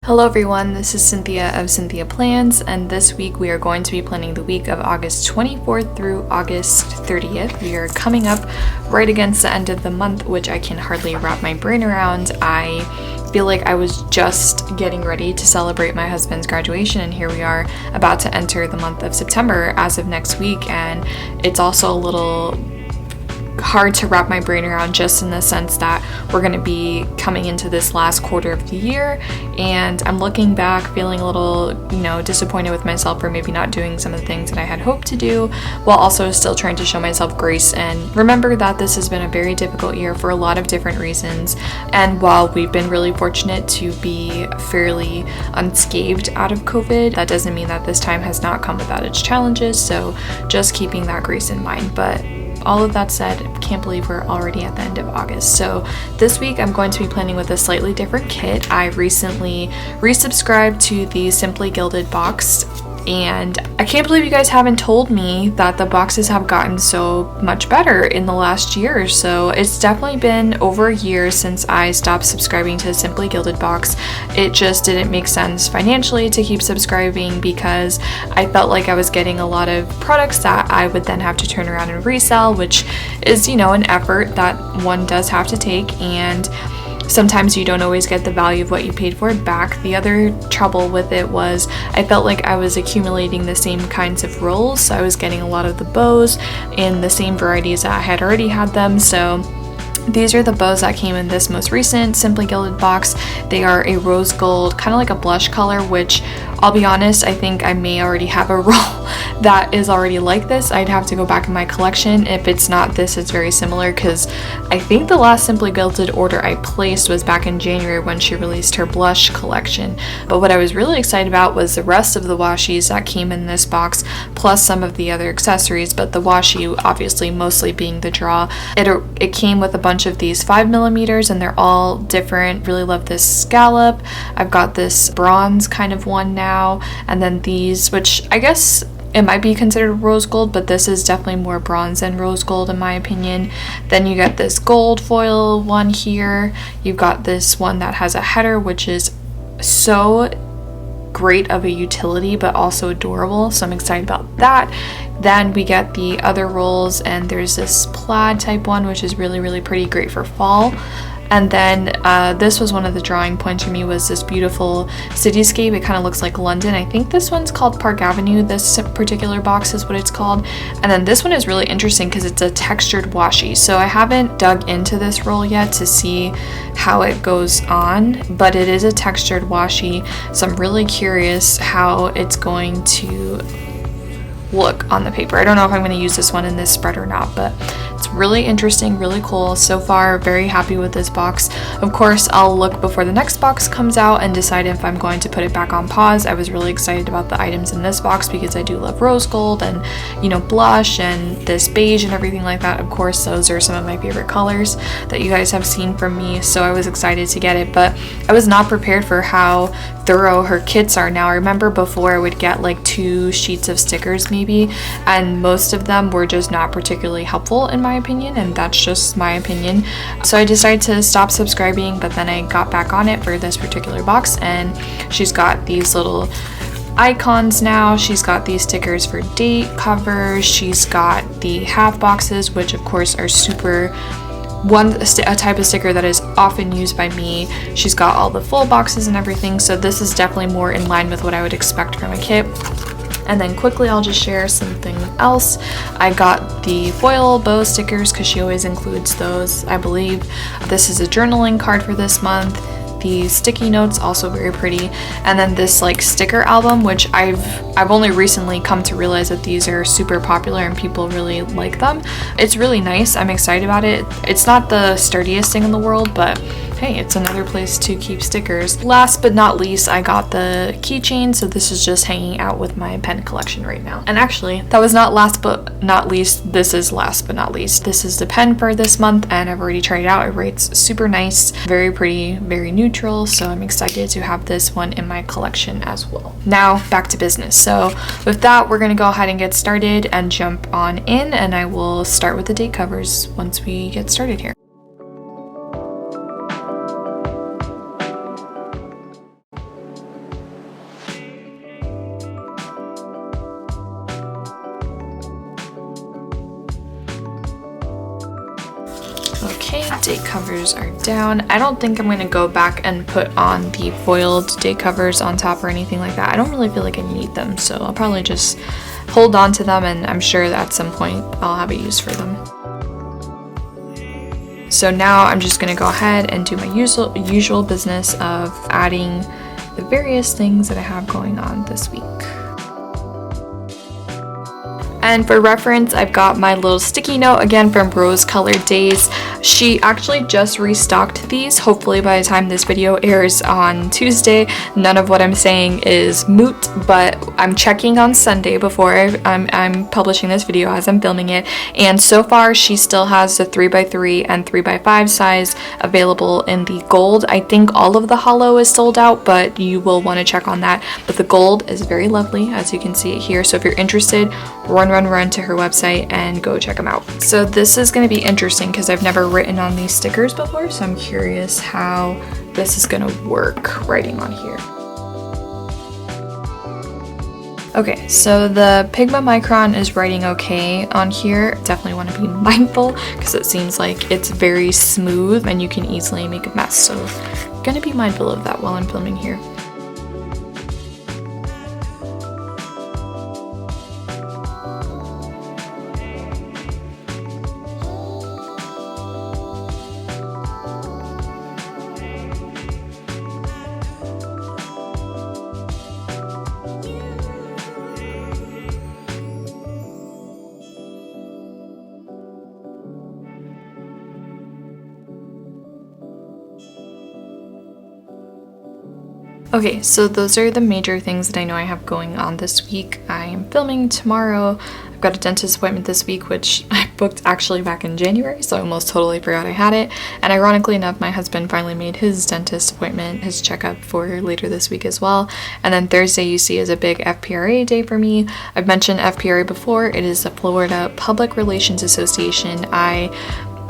Hello everyone, this is Cynthia of Cynthia Plans, and this week we are going to be planning the week of August 24th through August 30th. We are coming up right against the end of the month, which I can hardly wrap my brain around. I feel like I was just getting ready to celebrate my husband's graduation, and here we are about to enter the month of September as of next week, and it's also a little hard to wrap my brain around just in the sense that we're going to be coming into this last quarter of the year, and I'm looking back feeling a little, disappointed with myself for maybe not doing some of the things that I had hoped to do, while also still trying to show myself grace and remember that this has been a very difficult year for a lot of different reasons. And while we've been really fortunate to be fairly unscathed out of COVID, that doesn't mean that this time has not come without its challenges, so just keeping that grace in mind. But all of that said, I can't believe we're already at the end of August. So this week I'm going to be planning with a slightly different kit. I recently resubscribed to the Simply Gilded Box, and I can't believe you guys haven't told me that the boxes have gotten so much better in the last year or so. It's definitely been over a year since I stopped subscribing to Simply Gilded Box. It just didn't make sense financially to keep subscribing because I felt like I was getting a lot of products that I would then have to turn around and resell, which is, an effort that one does have to take, and sometimes you don't always get the value of what you paid for back. The other trouble with it was I felt like I was accumulating the same kinds of rolls. So I was getting a lot of the bows in the same varieties that I had already had them. So these are the bows that came in this most recent Simply Gilded box. They are a rose gold, kind of like a blush color, which I'll be honest, I think I may already have a roll that is already like this. I'd have to go back in my collection. If it's not this, it's very similar, because I think the last Simply Gilded order I placed was back in January when she released her blush collection. But what I was really excited about was the rest of the washies that came in this box, plus some of the other accessories, but the washi obviously mostly being the draw. It came with a bunch of these 5mm, and they're all different. Really love this scallop. I've got this bronze kind of one now, and then these, which I guess it might be considered rose gold, but this is definitely more bronze than rose gold in my opinion. Then you get this gold foil one here. You've got this one that has a header, which is so great of a utility but also adorable, so I'm excited about that. Then we get the other rolls, and there's this plaid type one, which is really pretty, great for fall. And then this was one of the drawing points for me, was this beautiful cityscape. It kind of looks like London. I think this one's called Park Avenue. This particular box is what it's called. And then this one is really interesting because it's a textured washi. So I haven't dug into this roll yet to see how it goes on, but it is a textured washi. So I'm really curious how it's going to look on the paper. I don't know if I'm going to use this one in this spread or not, but it's really interesting, really cool. So far, very happy with this box. Of course, I'll look before the next box comes out and decide if I'm going to put it back on pause. I was really excited about the items in this box because I do love rose gold and, blush and this beige and everything like that. Of course, those are some of my favorite colors that you guys have seen from me, so I was excited to get it, but I was not prepared for how thorough her kits are now. I remember before I would get like 2 sheets of stickers maybe, and most of them were just not particularly helpful in my opinion, and that's just my opinion. So I decided to stop subscribing, but then I got back on it for this particular box, and she's got these little icons now. She's got these stickers for date covers. She's got the half boxes, which of course are a type of sticker that is often used by me. She's got all the full boxes and everything, so this is definitely more in line with what I would expect from a kit. And then quickly I'll just share something else. I got the foil bow stickers because she always includes those, I believe. This is a journaling card for this month. The sticky notes, also very pretty. And then this sticker album, which I've only recently come to realize that these are super popular and people really like them. It's really nice. I'm excited about it. It's not the sturdiest thing in the world, but hey, it's another place to keep stickers. Last but not least, I got the keychain, so this is just hanging out with my pen collection right now. And actually, that was not last but not least, this is last but not least. This is the pen for this month, and I've already tried it out. It rates super nice, very pretty, very neutral, so I'm excited to have this one in my collection as well. Now, back to business. So with that, we're gonna go ahead and get started and jump on in, and I will start with the date covers once we get started here. Okay, date covers are down. I don't think I'm going to go back and put on the foiled date covers on top or anything like that. I don't really feel like I need them, so I'll probably just hold on to them, and I'm sure that at some point I'll have a use for them. So now I'm just going to go ahead and do my usual business of adding the various things that I have going on this week. And for reference, I've got my little sticky note again from Rose Colored Days. She actually just restocked these. Hopefully by the time this video airs on Tuesday, none of what I'm saying is moot, but I'm checking on Sunday before I'm publishing this video as I'm filming it. And so far, she still has the 3x3 and 3x5 size available in the gold. I think all of the hollow is sold out, but you will want to check on that. But the gold is very lovely, as you can see it here. So if you're interested, run to her website and go check them out. So this is going to be interesting because I've never written on these stickers before, so I'm curious how this is going to work writing on here. Okay, so the Pigma Micron is writing okay on here. Definitely want to be mindful because it seems like it's very smooth and you can easily make a mess, so I'm going to be mindful of that while I'm filming here. Okay, so those are the major things that I know I have going on this week. I am filming tomorrow. I've got a dentist appointment this week, which I booked actually back in January, so I almost totally forgot I had it. And ironically enough, my husband finally made his dentist appointment, his checkup for later this week as well. And then Thursday you see is a big FPRA day for me. I've mentioned FPRA before. It is the Florida Public Relations Association. I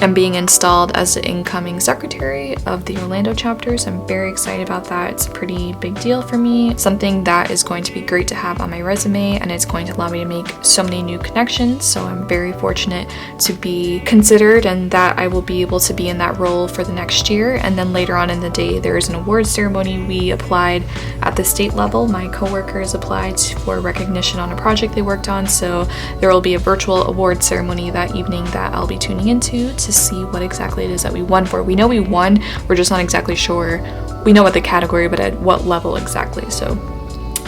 am being installed as the incoming secretary of the Orlando chapter, so I'm very excited about that. It's a pretty big deal for me, something that is going to be great to have on my resume, and it's going to allow me to make so many new connections. So I'm very fortunate to be considered and that I will be able to be in that role for the next year. And then later on in the day, there is an awards ceremony. We applied at the state level. My coworkers applied for recognition on a project they worked on, so there will be a virtual awards ceremony that evening that I'll be tuning into to see what exactly it is that we won for. We know we won, we're just not exactly sure. We know what the category, but at what level exactly. So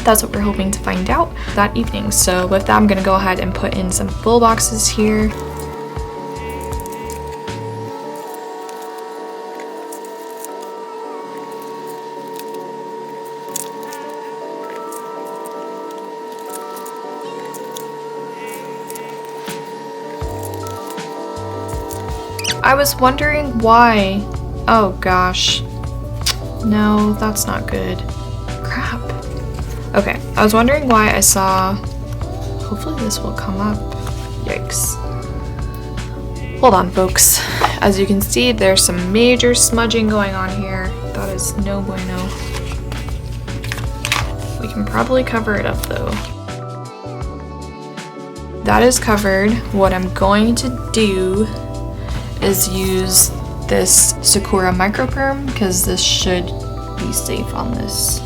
that's what we're hoping to find out that evening. So with that, I'm gonna go ahead and put in some full boxes here. I was wondering why. Oh gosh. No, that's not good. Crap. Okay, I was wondering why I saw... Hopefully this will come up. Yikes. Hold on, folks. As you can see, there's some major smudging going on here. That is no bueno. We can probably cover it up though. That is covered. What I'm going to do is use this Sakura microperm because this should be safe on this.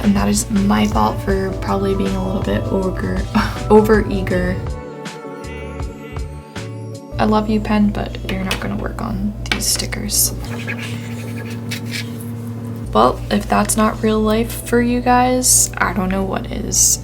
And that is my fault for probably being a little bit over eager. I love you, pen, but you're not gonna work on these stickers. Well, if that's not real life for you guys, I don't know what is.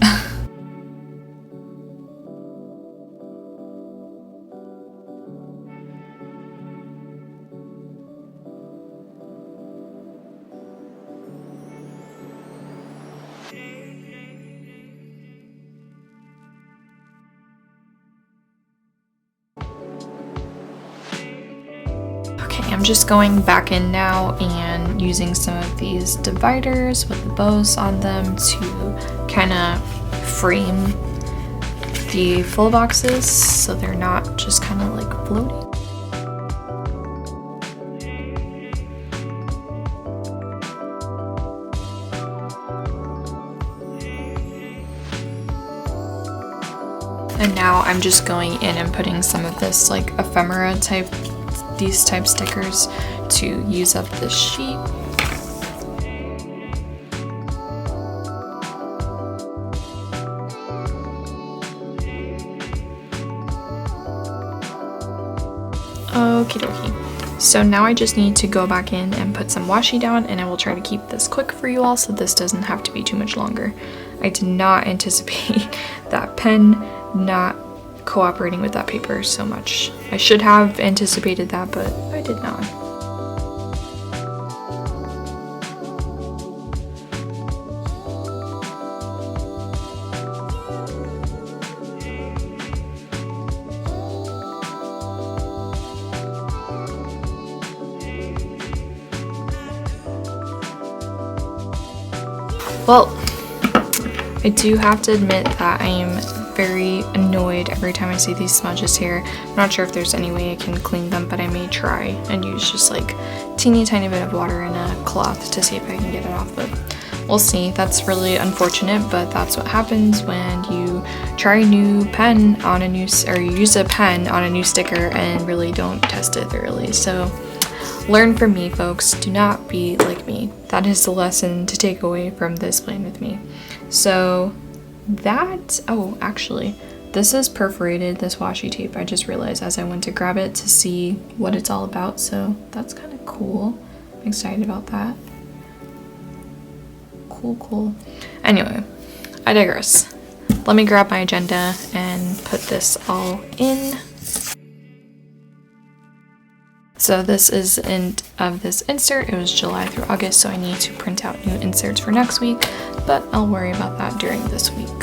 I'm just going back in now and using some of these dividers with the bows on them to kind of frame the full boxes so they're not just kind of like floating. And now I'm just going in and putting some of this like ephemera type, these type stickers to use up this sheet. Okie dokie. So now I just need to go back in and put some washi down, and I will try to keep this quick for you all so this doesn't have to be too much longer. I did not anticipate that pen not cooperating with that paper so much. I should have anticipated that, but I did not. Well, I do have to admit that I am very annoyed every time I see these smudges here. I'm not sure if there's any way I can clean them, but I may try and use just like teeny tiny bit of water in a cloth to see if I can get it off, but we'll see. That's really unfortunate, but that's what happens when you try a new pen on a new, or you use a pen on a new sticker and really don't test it thoroughly. So learn from me, folks. Do not be like me. That is the lesson to take away from this plan with me. So that, oh, actually, this is perforated, this washi tape. I just realized as I went to grab it to see what it's all about. So that's kind of cool. I'm excited about that. Cool. Anyway, I digress. Let me grab my agenda and put this all in. So this is the end of this insert. It was July through August, so I need to print out new inserts for next week, but I'll worry about that during this week.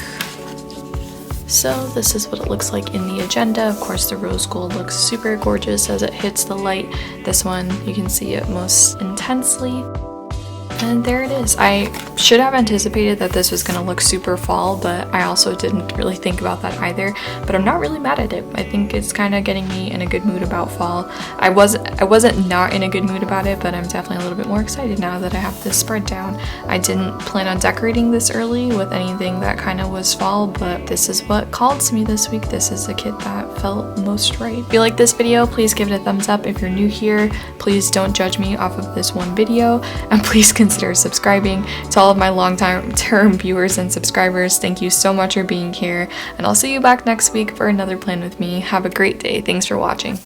So this is what it looks like in the agenda. Of course, the rose gold looks super gorgeous as it hits the light. This one, you can see it most intensely. And there it is. I should have anticipated that this was going to look super fall, but I also didn't really think about that either. But I'm not really mad at it. I think it's kind of getting me in a good mood about fall. I wasn't not in a good mood about it, but I'm definitely a little bit more excited now that I have this spread down. I didn't plan on decorating this early with anything that kind of was fall, but this is what called to me this week. This is the kit that felt most right. If you like this video, please give it a thumbs up. If you're new here, please don't judge me off of this one video, and please consider subscribing. To all of my long-term viewers and subscribers, thank you so much for being here, and I'll see you back next week for another plan with me. Have a great day. Thanks for watching.